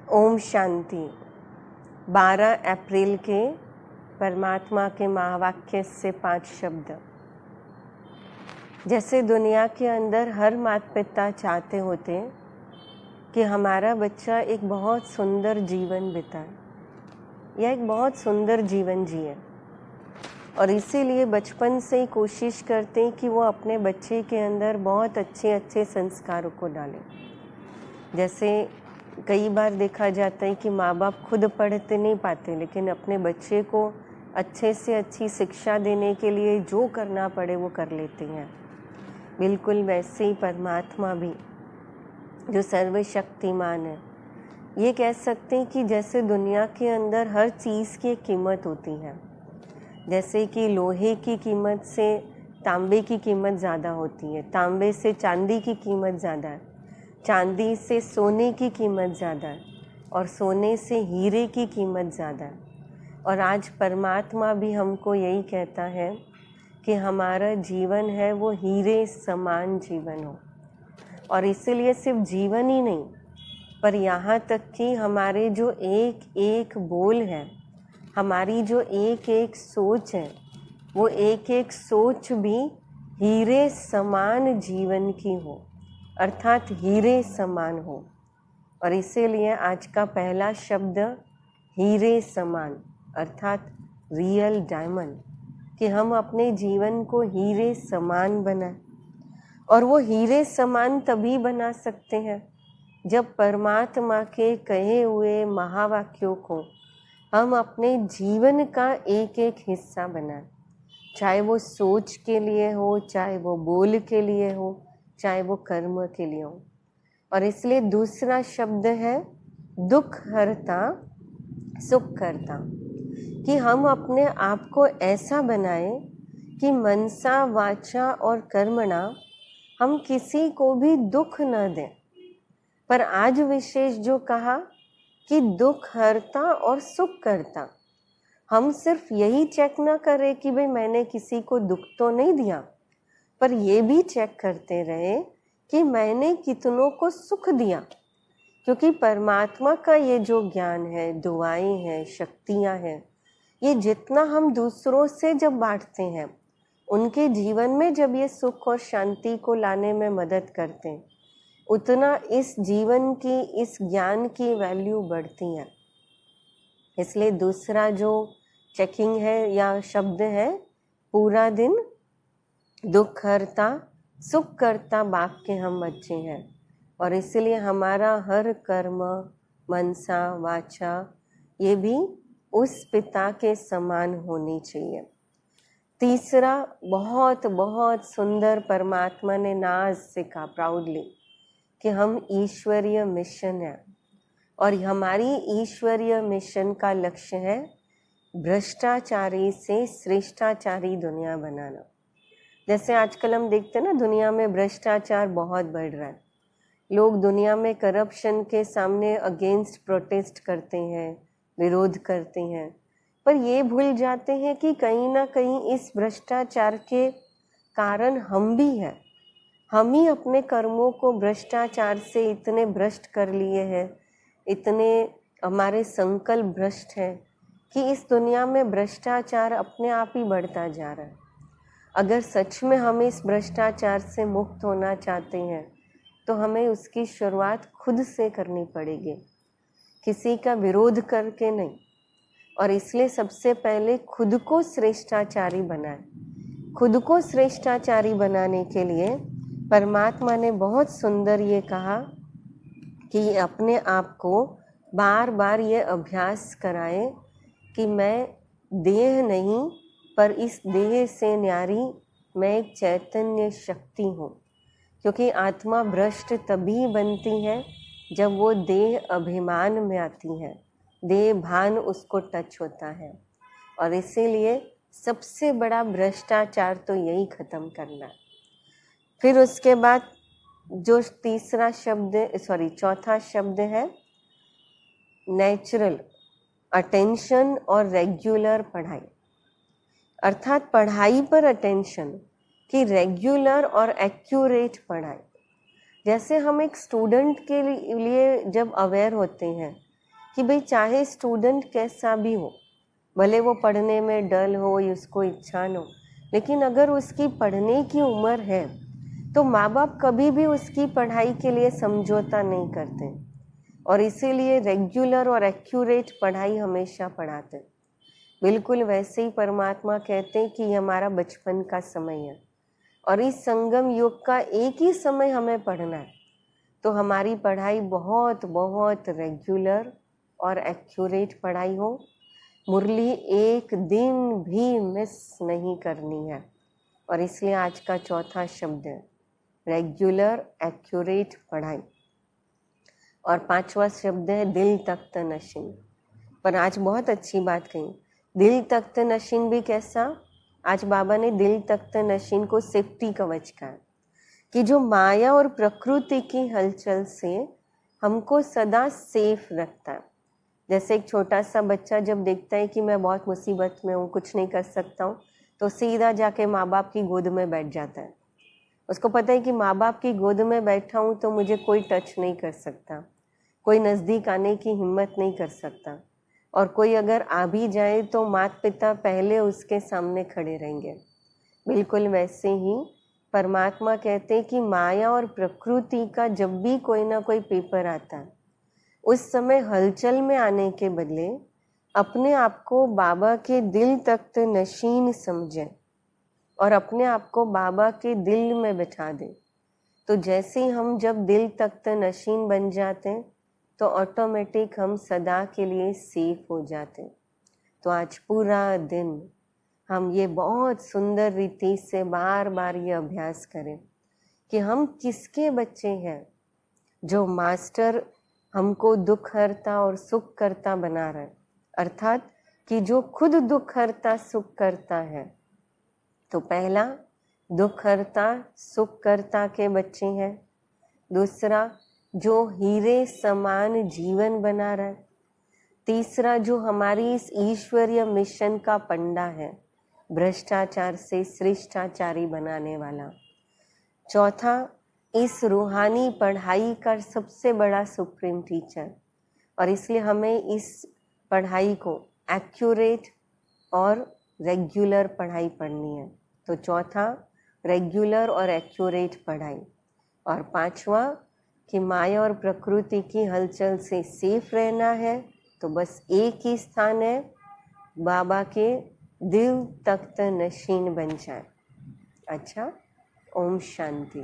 ओम शांति। 12 अप्रैल के परमात्मा के महावाक्य से 5 शब्द। जैसे दुनिया के अंदर हर माता पिता चाहते होते कि हमारा बच्चा एक बहुत सुंदर जीवन बिताए या एक बहुत सुंदर जीवन जिए, और इसीलिए बचपन से ही कोशिश करते हैं कि वो अपने बच्चे के अंदर बहुत अच्छे अच्छे संस्कारों को डालें। जैसे कई बार देखा जाता है कि माँ बाप खुद पढ़ते नहीं पाते, लेकिन अपने बच्चे को अच्छे से अच्छी शिक्षा देने के लिए जो करना पड़े वो कर लेते हैं। बिल्कुल वैसे ही परमात्मा भी जो सर्वशक्तिमान है, ये कह सकते हैं कि जैसे दुनिया के अंदर हर चीज़ की एक कीमत होती है, जैसे कि लोहे की कीमत से तांबे की कीमत ज़्यादा होती है, तांबे से चांदी की कीमत ज़्यादा है, चांदी से सोने की कीमत ज़्यादा है, और सोने से हीरे की कीमत ज़्यादा है। और आज परमात्मा भी हमको यही कहता है कि हमारा जीवन है वो हीरे समान जीवन हो। और इसीलिए सिर्फ जीवन ही नहीं, पर यहाँ तक कि हमारे जो एक एक बोल है, हमारी जो एक एक सोच है, वो एक एक सोच भी हीरे समान जीवन की हो, अर्थात हीरे समान हो। और इसीलिए आज का पहला शब्द हीरे समान, अर्थात रियल डायमंड, कि हम अपने जीवन को हीरे समान बनाएं। और वो हीरे समान तभी बना सकते हैं जब परमात्मा के कहे हुए महावाक्यों को हम अपने जीवन का एक एक हिस्सा बनाएं, चाहे वो सोच के लिए हो, चाहे वो बोल के लिए हो, चाहे वो कर्म के लिए हो। और इसलिए दूसरा शब्द है दुख हरता सुख करता, कि हम अपने आप को ऐसा बनाएं कि मनसा वाचा और कर्मणा हम किसी को भी दुख न दें। पर आज विशेष जो कहा कि दुख हरता और सुख करता, हम सिर्फ यही चेक ना करें कि भाई मैंने किसी को दुख तो नहीं दिया, पर ये भी चेक करते रहे कि मैंने कितनों को सुख दिया। क्योंकि परमात्मा का ये जो ज्ञान है, दुआएं हैं, शक्तियां हैं, ये जितना हम दूसरों से जब बांटते हैं, उनके जीवन में जब ये सुख और शांति को लाने में मदद करते हैं, उतना इस जीवन की, इस ज्ञान की वैल्यू बढ़ती है। इसलिए दूसरा जो चेकिंग है या शब्द है, पूरा दिन दुख हरता सुख करता बाप के हम बच्चे हैं। और इसलिए हमारा हर कर्म, मनसा, वाचा, ये भी उस पिता के समान होनी चाहिए। तीसरा, बहुत बहुत सुंदर परमात्मा ने नाज से कहा प्राउडली कि हम ईश्वरीय मिशन है, और हमारी ईश्वरीय मिशन का लक्ष्य है भ्रष्टाचारी से श्रेष्ठाचारी दुनिया बनाना। जैसे आजकल हम देखते हैं ना, दुनिया में भ्रष्टाचार बहुत बढ़ रहा है। लोग दुनिया में करप्शन के सामने अगेंस्ट प्रोटेस्ट करते हैं, विरोध करते हैं, पर ये भूल जाते हैं कि कहीं ना कहीं इस भ्रष्टाचार के कारण हम भी हैं। हम ही अपने कर्मों को भ्रष्टाचार से इतने भ्रष्ट कर लिए हैं, इतने हमारे संकल्प भ्रष्ट हैं कि इस दुनिया में भ्रष्टाचार अपने आप ही बढ़ता जा रहा है। अगर सच में हम इस भ्रष्टाचार से मुक्त होना चाहते हैं तो हमें उसकी शुरुआत खुद से करनी पड़ेगी, किसी का विरोध करके नहीं। और इसलिए सबसे पहले खुद को श्रेष्ठाचारी बनाएं। खुद को श्रेष्ठाचारी बनाने के लिए परमात्मा ने बहुत सुंदर ये कहा कि अपने आप को बार बार ये अभ्यास कराएं कि मैं देह नहीं, पर इस देह से न्यारी मैं एक चैतन्य शक्ति हूँ। क्योंकि आत्मा भ्रष्ट तभी बनती है जब वो देह अभिमान में आती है, देह भान उसको टच होता है। और इसीलिए सबसे बड़ा भ्रष्टाचार तो यही खत्म करना है। फिर उसके बाद जो चौथा शब्द है नेचुरल अटेंशन और रेगुलर पढ़ाई, अर्थात पढ़ाई पर अटेंशन कि रेगुलर और एक्यूरेट पढ़ाई। जैसे हम एक स्टूडेंट के लिए जब अवेयर होते हैं कि भाई चाहे स्टूडेंट कैसा भी हो, भले वो पढ़ने में डल हो या उसको इच्छा न हो, लेकिन अगर उसकी पढ़ने की उम्र है तो माँ बाप कभी भी उसकी पढ़ाई के लिए समझौता नहीं करते और इसीलिए रेगुलर और एक्यूरेट पढ़ाई हमेशा पढ़ाते। बिल्कुल वैसे ही परमात्मा कहते हैं कि ये हमारा बचपन का समय है और इस संगम युग का एक ही समय हमें पढ़ना है, तो हमारी पढ़ाई बहुत बहुत रेगुलर और एक्यूरेट पढ़ाई हो। मुरली एक दिन भी मिस नहीं करनी है और इसलिए आज का चौथा शब्द है रेगुलर एक्यूरेट पढ़ाई। और पांचवा शब्द है दिल तख्त नशीन। पर आज बहुत अच्छी बात कही, दिल तख्त नशीन भी कैसा? आज बाबा ने दिल तख्त नशीन को सेफ्टी कवच कहा कि जो माया और प्रकृति की हलचल से हमको सदा सेफ रखता है। जैसे एक छोटा सा बच्चा जब देखता है कि मैं बहुत मुसीबत में हूँ, कुछ नहीं कर सकता हूँ, तो सीधा जाके माँ बाप की गोद में बैठ जाता है। उसको पता है कि माँ बाप की गोद में बैठा हूँ तो मुझे कोई टच नहीं कर सकता, कोई नज़दीक आने की हिम्मत नहीं कर सकता, और कोई अगर आ भी जाए तो माता पिता पहले उसके सामने खड़े रहेंगे। बिल्कुल वैसे ही परमात्मा कहते हैं कि माया और प्रकृति का जब भी कोई ना कोई पेपर आता है, उस समय हलचल में आने के बदले अपने आप को बाबा के दिल तख्त नशीन समझें और अपने आप को बाबा के दिल में बिठा दें। तो जैसे ही हम जब दिल तख्त नशीन बन जाते हैं तो ऑटोमेटिक हम सदा के लिए सेफ हो जाते हैं। तो आज पूरा दिन हम ये बहुत सुंदर रीति से बार बार ये अभ्यास करें कि हम किसके बच्चे हैं। जो मास्टर हमको दुख हरता और सुख करता बना रहा है, अर्थात कि जो खुद दुख हरता सुख करता है, तो पहला दुख हरता सुख करता के बच्चे हैं। दूसरा जो हीरे समान जीवन बना रहा है। तीसरा जो हमारी इस ईश्वरीय मिशन का पंडा है, भ्रष्टाचार से श्रेष्ठाचारी बनाने वाला। चौथा इस रूहानी पढ़ाई का सबसे बड़ा सुप्रीम टीचर, और इसलिए हमें इस पढ़ाई को एक्यूरेट और रेगुलर पढ़ाई पढ़नी है। तो चौथा रेगुलर और एक्यूरेट पढ़ाई, और पांचवा कि माया और प्रकृति की हलचल से सेफ रहना है। तो बस एक ही स्थान है, बाबा के दिल तख्त नशीन बन जाए। अच्छा, ओम शांति।